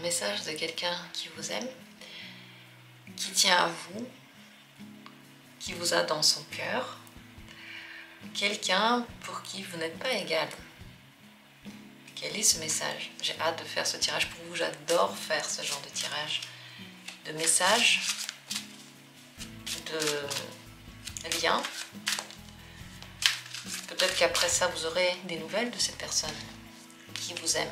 message de quelqu'un qui vous aime, qui tient à vous, qui vous a dans son cœur, quelqu'un pour qui vous n'êtes pas égal. Quel est ce message? J'ai hâte de faire ce tirage pour vous, j'adore faire ce genre de tirage, de messages, de liens. Peut-être qu'après ça, vous aurez des nouvelles de cette personne qui vous aime.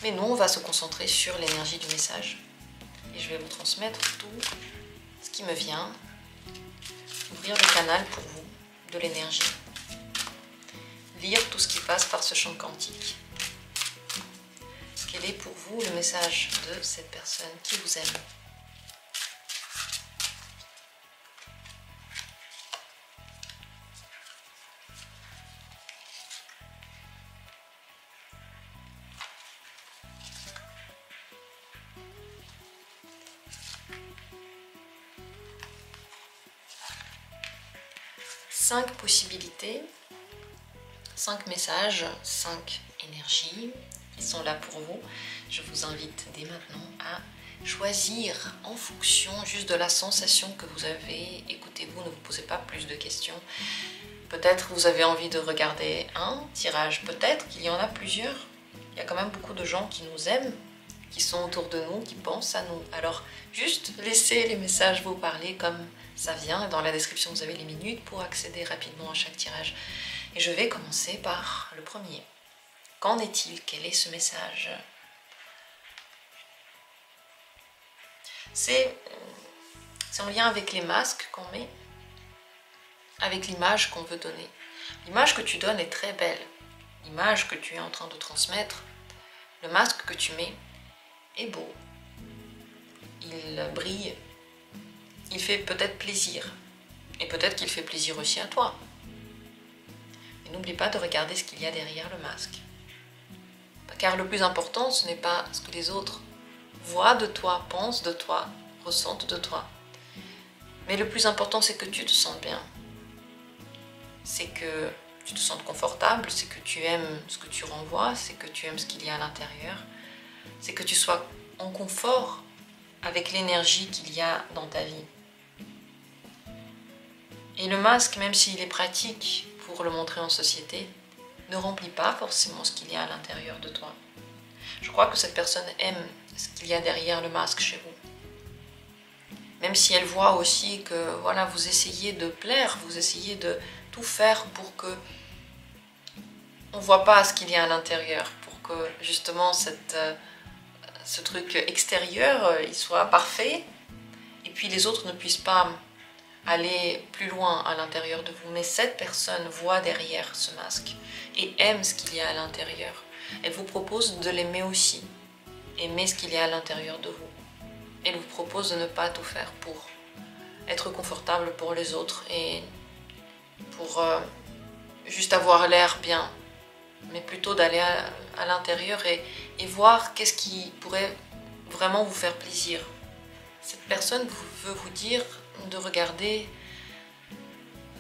Mais nous, on va se concentrer sur l'énergie du message. Et je vais vous transmettre tout ce qui me vient. Ouvrir le canal pour vous, de l'énergie. Lire tout ce qui passe par ce champ quantique. Quel est pour vous le message de cette personne qui vous aime? Cinq possibilités, 5 messages, 5 énergies qui sont là pour vous. Je vous invite dès maintenant à choisir en fonction juste de la sensation que vous avez. Écoutez-vous, ne vous posez pas plus de questions. Peut-être vous avez envie de regarder un tirage, peut-être qu'il y en a plusieurs. Il y a quand même beaucoup de gens qui nous aiment, qui sont autour de nous, qui pensent à nous. Alors juste laissez les messages vous parler comme ça vient. Dans la description vous avez les minutes pour accéder rapidement à chaque tirage. Et je vais commencer par le premier. Qu'en est-il? Quel est ce message? C'est en lien avec les masques qu'on met, avec l'image qu'on veut donner. L'image que tu donnes est très belle. L'image que tu es en train de transmettre, le masque que tu mets est beau. Il brille. Il fait peut-être plaisir. Et peut-être qu'il fait plaisir aussi à toi. Mais n'oublie pas de regarder ce qu'il y a derrière le masque. Car le plus important, ce n'est pas ce que les autres voient de toi, pensent de toi, ressentent de toi. Mais le plus important, c'est que tu te sentes bien. C'est que tu te sentes confortable, c'est que tu aimes ce que tu renvoies, c'est que tu aimes ce qu'il y a à l'intérieur. C'est que tu sois en confort avec l'énergie qu'il y a dans ta vie. Et le masque, même s'il est pratique pour le montrer en société, ne remplit pas forcément ce qu'il y a à l'intérieur de toi. Je crois que cette personne aime ce qu'il y a derrière le masque chez vous. Même si elle voit aussi que voilà, vous essayez de plaire, vous essayez de tout faire pour que on ne voit pas ce qu'il y a à l'intérieur, pour que justement ce truc extérieur il soit parfait, et puis les autres ne puissent pas aller plus loin à l'intérieur de vous. Mais cette personne voit derrière ce masque et aime ce qu'il y a à l'intérieur. Elle vous propose de l'aimer aussi, aimer ce qu'il y a à l'intérieur de vous. Elle vous propose de ne pas tout faire pour être confortable pour les autres et pour juste avoir l'air bien, mais plutôt d'aller à l'intérieur et voir qu'est-ce qui pourrait vraiment vous faire plaisir. Cette personne veut vous dire de regarder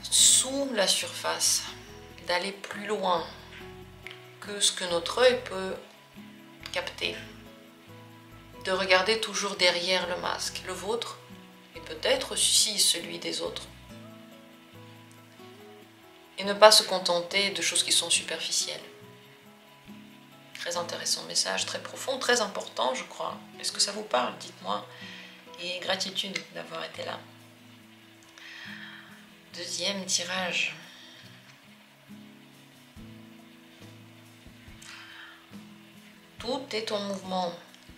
sous la surface, d'aller plus loin que ce que notre œil peut capter, de regarder toujours derrière le masque, le vôtre et peut-être aussi celui des autres, et ne pas se contenter de choses qui sont superficielles. Très intéressant message, très profond, très important je crois. Est-ce que ça vous parle? Dites-moi. Et gratitude d'avoir été là. Deuxième tirage. Tout est en mouvement.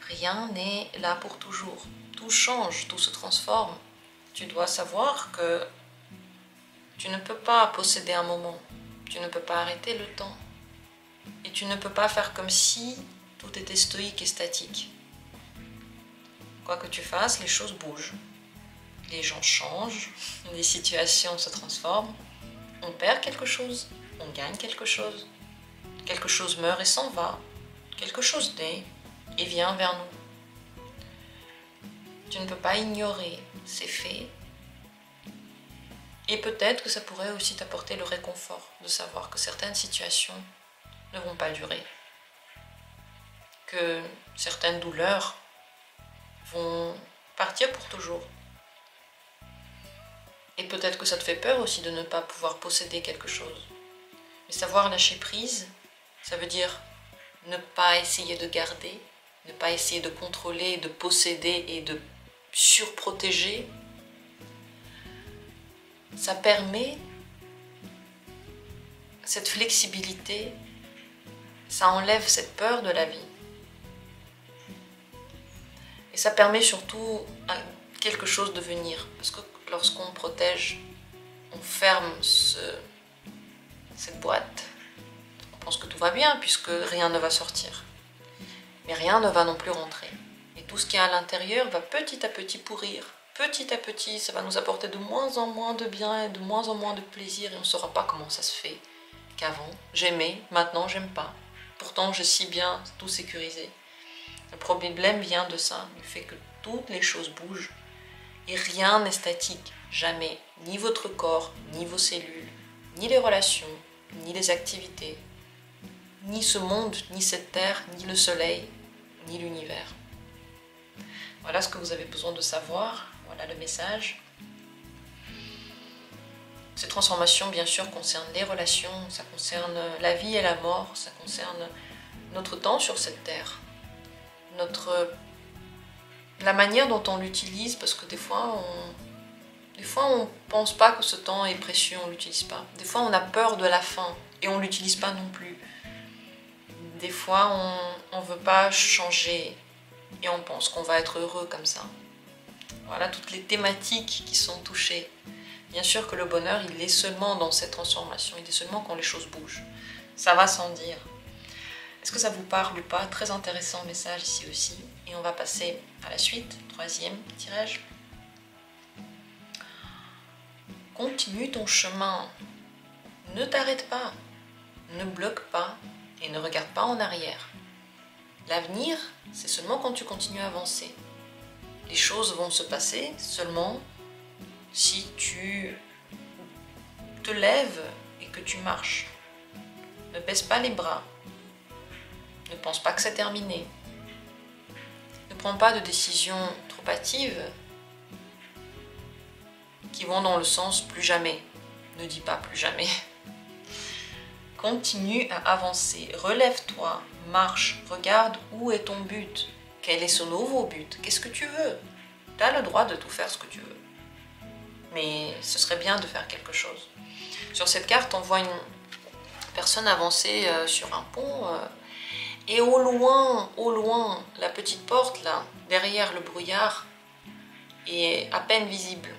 Rien n'est là pour toujours. Tout change, tout se transforme. Tu dois savoir que tu ne peux pas posséder un moment. Tu ne peux pas arrêter le temps. Et tu ne peux pas faire comme si tout était stoïque et statique. Quoi que tu fasses, les choses bougent. Les gens changent, les situations se transforment. On perd quelque chose, on gagne quelque chose. Quelque chose meurt et s'en va. Quelque chose naît et vient vers nous. Tu ne peux pas ignorer ces faits. Et peut-être que ça pourrait aussi t'apporter le réconfort de savoir que certaines situations ne vont pas durer. que certaines douleurs vont partir pour toujours. Et peut-être que ça te fait peur aussi de ne pas pouvoir posséder quelque chose. Mais savoir lâcher prise, ça veut dire ne pas essayer de garder, ne pas essayer de contrôler, de posséder et de surprotéger. Ça permet cette flexibilité, ça enlève cette peur de la vie. Et ça permet surtout à quelque chose de venir. Parce que lorsqu'on protège, on ferme cette boîte. On pense que tout va bien puisque rien ne va sortir. Mais rien ne va non plus rentrer. Et tout ce qui est à l'intérieur va petit à petit pourrir. Petit à petit, ça va nous apporter de moins en moins de bien et de moins en moins de plaisir. Et on ne saura pas comment ça se fait qu'avant. J'aimais, maintenant j'aime pas. Pourtant j'ai si bien tout sécurisé. Le problème vient de ça, du fait que toutes les choses bougent. Et rien n'est statique, jamais. Ni votre corps, ni vos cellules, ni les relations, ni les activités, ni ce monde, ni cette terre, ni le soleil, ni l'univers. Voilà ce que vous avez besoin de savoir, voilà le message. Ces transformations, bien sûr, concernent les relations, ça concerne la vie et la mort, ça concerne notre temps sur cette terre, la manière dont on l'utilise, parce que des fois on pense pas que ce temps est précieux, on l'utilise pas. Des fois on a peur de la fin et on l'utilise pas non plus. Des fois on veut pas changer et on pense qu'on va être heureux comme ça. Voilà toutes les thématiques qui sont touchées. Bien sûr que le bonheur, il est seulement dans cette transformation, il est seulement quand les choses bougent. Ça va sans dire. Est-ce que ça vous parle ou pas? Très intéressant message ici aussi. Et on va passer à la suite, troisième tirage. Continue ton chemin. Ne t'arrête pas, ne bloque pas et ne regarde pas en arrière. L'avenir, c'est seulement quand tu continues à avancer. Les choses vont se passer seulement si tu te lèves et que tu marches. Ne baisse pas les bras. Ne pense pas que c'est terminé. Ne prends pas de décisions trop hâtives qui vont dans le sens plus jamais. Ne dis pas plus jamais. Continue à avancer. Relève-toi, marche, regarde où est ton but. Quel est ce nouveau but? Qu'est-ce que tu veux? Tu as le droit de tout faire ce que tu veux. Mais ce serait bien de faire quelque chose. Sur cette carte, on voit une personne avancer sur un pont et au loin, la petite porte là, derrière le brouillard, est à peine visible.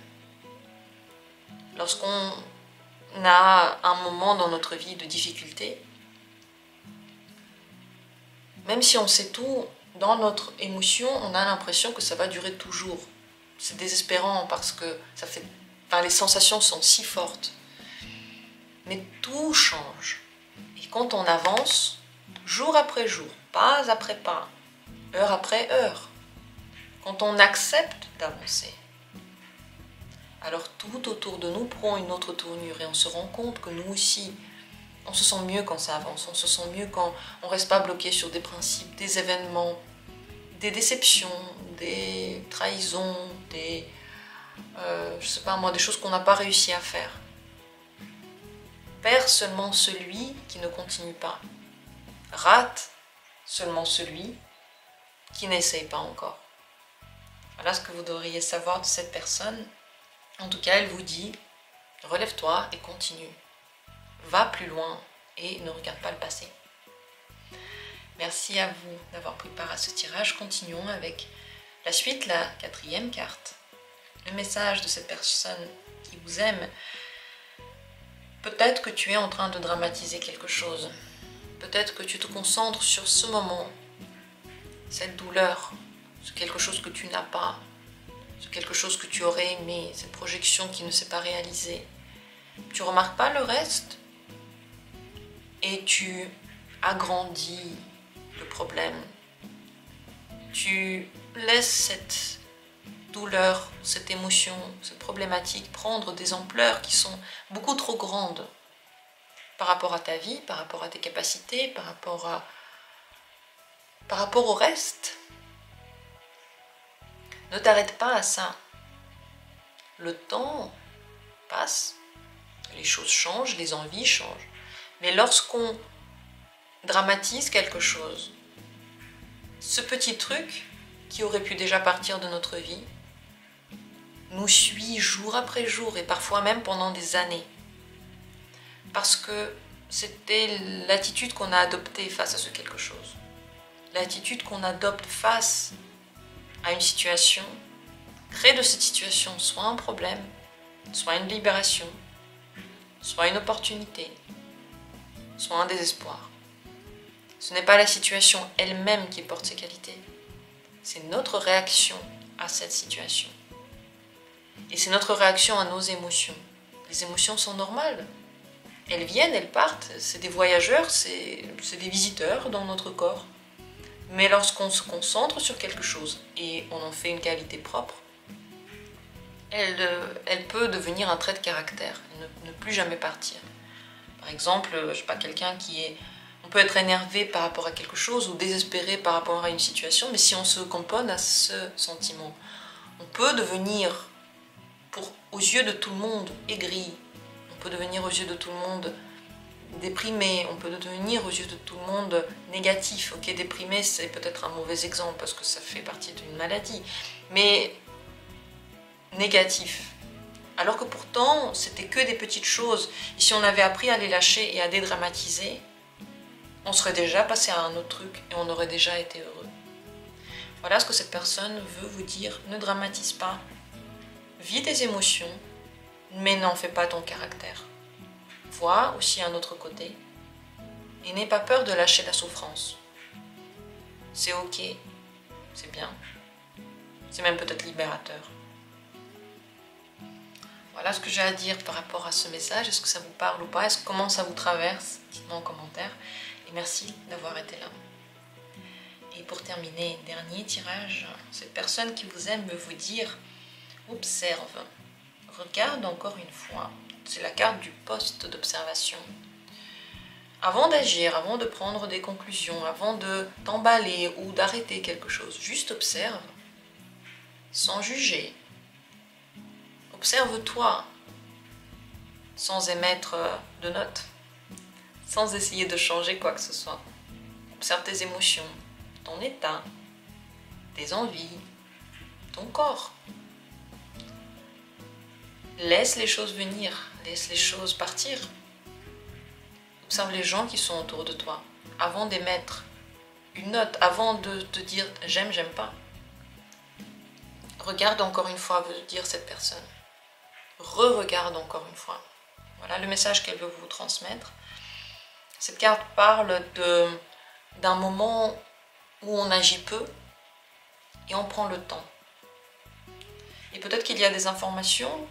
Lorsqu'on a un moment dans notre vie de difficulté, même si on sait tout, dans notre émotion, on a l'impression que ça va durer toujours. C'est désespérant parce que les sensations sont si fortes. Mais tout change. Et quand on avance, jour après jour, pas après pas, heure après heure, quand on accepte d'avancer, alors tout autour de nous prend une autre tournure et on se rend compte que nous aussi, on se sent mieux quand ça avance, on se sent mieux quand on ne reste pas bloqué sur des principes, des événements, des déceptions, des trahisons, des choses qu'on n'a pas réussi à faire. Perd seulement celui qui ne continue pas. Rate seulement celui qui n'essaye pas encore. Voilà ce que vous devriez savoir de cette personne. En tout cas, elle vous dit, relève-toi et continue. Va plus loin et ne regarde pas le passé. Merci à vous d'avoir pris part à ce tirage. Continuons avec la suite, la quatrième carte. Le message de cette personne qui vous aime. Peut-être que tu es en train de dramatiser quelque chose. Peut-être que tu te concentres sur ce moment, cette douleur, sur quelque chose que tu n'as pas, sur quelque chose que tu aurais aimé, cette projection qui ne s'est pas réalisée. Tu ne remarques pas le reste et tu agrandis le problème. Tu laisses cette douleur, cette émotion, cette problématique prendre des ampleurs qui sont beaucoup trop grandes par rapport à ta vie, par rapport à tes capacités, par rapport Par rapport au reste, ne t'arrête pas à ça. Le temps passe, les choses changent, les envies changent. Mais lorsqu'on dramatise quelque chose, ce petit truc qui aurait pu déjà partir de notre vie nous suit jour après jour et parfois même pendant des années. Parce que c'était l'attitude qu'on a adoptée face à ce quelque chose. L'attitude qu'on adopte face à une situation crée de cette situation soit un problème, soit une libération, soit une opportunité, soit un désespoir. Ce n'est pas la situation elle-même qui porte ses qualités, c'est notre réaction à cette situation. Et c'est notre réaction à nos émotions. Les émotions sont normales. Elles viennent, elles partent, c'est des voyageurs, c'est des visiteurs dans notre corps. Mais lorsqu'on se concentre sur quelque chose et on en fait une qualité propre, elle peut devenir un trait de caractère, ne plus jamais partir. Par exemple, je sais pas, quelqu'un qui est... On peut être énervé par rapport à quelque chose ou désespéré par rapport à une situation, mais si on se camponne à ce sentiment, on peut devenir, aux yeux de tout le monde, aigri. On peut devenir aux yeux de tout le monde déprimé, on peut devenir aux yeux de tout le monde négatif. Ok, déprimé, c'est peut-être un mauvais exemple parce que ça fait partie d'une maladie, mais négatif. Alors que pourtant, c'était que des petites choses. Et si on avait appris à les lâcher et à dédramatiser, on serait déjà passé à un autre truc et on aurait déjà été heureux. Voilà ce que cette personne veut vous dire. Ne dramatise pas. Vis tes émotions, mais n'en fais pas ton caractère. Vois aussi un autre côté et n'aie pas peur de lâcher la souffrance. C'est ok, c'est bien, c'est même peut-être libérateur. Voilà ce que j'ai à dire par rapport à ce message. Est-ce que ça vous parle ou pas? Comment ça vous traverse? Dites-moi en commentaire. Et merci d'avoir été là. Et pour terminer, dernier tirage, cette personne qui vous aime veut vous dire, observe, regarde encore une fois. C'est la carte du poste d'observation. Avant d'agir, avant de prendre des conclusions, avant de t'emballer ou d'arrêter quelque chose, juste observe, sans juger. Observe-toi, sans émettre de notes, sans essayer de changer quoi que ce soit. Observe tes émotions, ton état, tes envies, ton corps. Laisse les choses venir, laisse les choses partir. Observe les gens qui sont autour de toi. Avant d'émettre une note, avant de te dire j'aime, j'aime pas. Regarde encore une fois, veut dire cette personne. Re-regarde encore une fois. Voilà le message qu'elle veut vous transmettre. Cette carte parle d'un moment où on agit peu et on prend le temps. Et peut-être qu'il y a des informations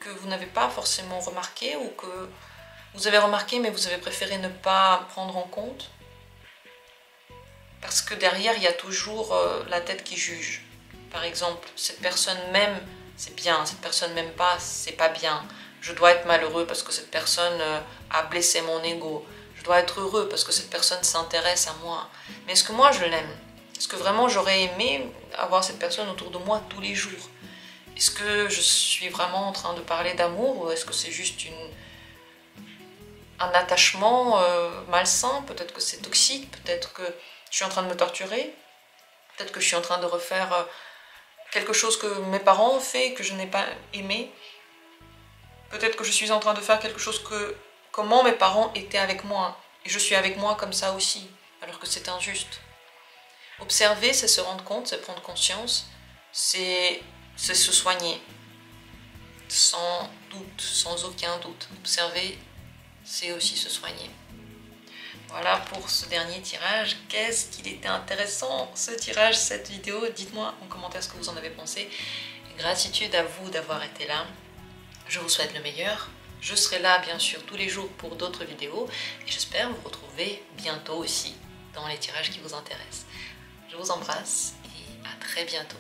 que vous n'avez pas forcément remarquées ou que vous avez remarqué mais vous avez préféré ne pas prendre en compte. Parce que derrière, il y a toujours la tête qui juge. Par exemple, cette personne m'aime, c'est bien. Cette personne m'aime pas, c'est pas bien. Je dois être malheureux parce que cette personne a blessé mon ego. Je dois être heureux parce que cette personne s'intéresse à moi. Mais est-ce que moi je l'aime? Est-ce que vraiment j'aurais aimé avoir cette personne autour de moi tous les jours? Est-ce que je suis vraiment en train de parler d'amour ou est-ce que c'est juste un attachement malsain? Peut-être que c'est toxique, peut-être que je suis en train de me torturer, peut-être que je suis en train de refaire quelque chose que mes parents ont fait, que je n'ai pas aimé. Peut-être que je suis en train de faire quelque chose comment mes parents étaient avec moi. Et je suis avec moi comme ça aussi, alors que c'est injuste. Observer, c'est se rendre compte, c'est prendre conscience, c'est se soigner. Sans doute, sans aucun doute. Observer, c'est aussi se soigner. Voilà pour ce dernier tirage. Qu'est-ce qu'il était intéressant ce tirage, cette vidéo? Dites-moi en commentaire ce que vous en avez pensé. Gratitude à vous d'avoir été là. Je vous souhaite le meilleur. Je serai là bien sûr tous les jours pour d'autres vidéos et j'espère vous retrouver bientôt aussi dans les tirages qui vous intéressent. Je vous embrasse et à très bientôt.